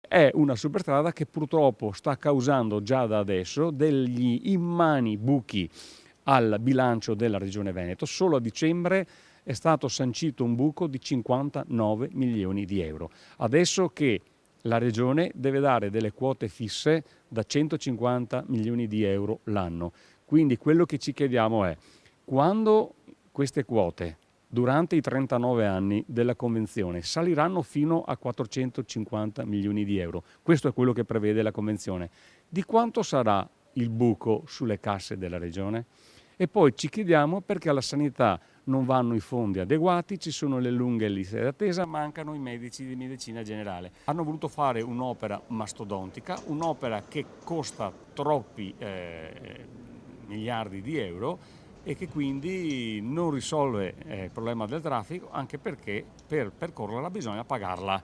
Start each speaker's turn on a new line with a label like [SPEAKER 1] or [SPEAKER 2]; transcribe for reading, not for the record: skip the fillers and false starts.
[SPEAKER 1] È una superstrada che purtroppo sta causando già da adesso degli immani buchi al bilancio della Regione Veneto. Solo a dicembre è stato sancito un buco di 59 milioni di euro. Adesso che la Regione deve dare delle quote fisse da 150 milioni di euro l'anno. Quindi quello che ci chiediamo è: quando queste quote durante i 39 anni della Convenzione saliranno fino a 450 milioni di euro, questo è quello che prevede la Convenzione, di quanto sarà il buco sulle casse della Regione? E poi ci chiediamo perché alla sanità non vanno i fondi adeguati, ci sono le lunghe liste d'attesa, mancano i medici di medicina generale. Hanno voluto fare un'opera mastodontica, un'opera che costa troppi miliardi di euro e che quindi non risolve il problema del traffico, anche perché per percorrerla bisogna pagarla.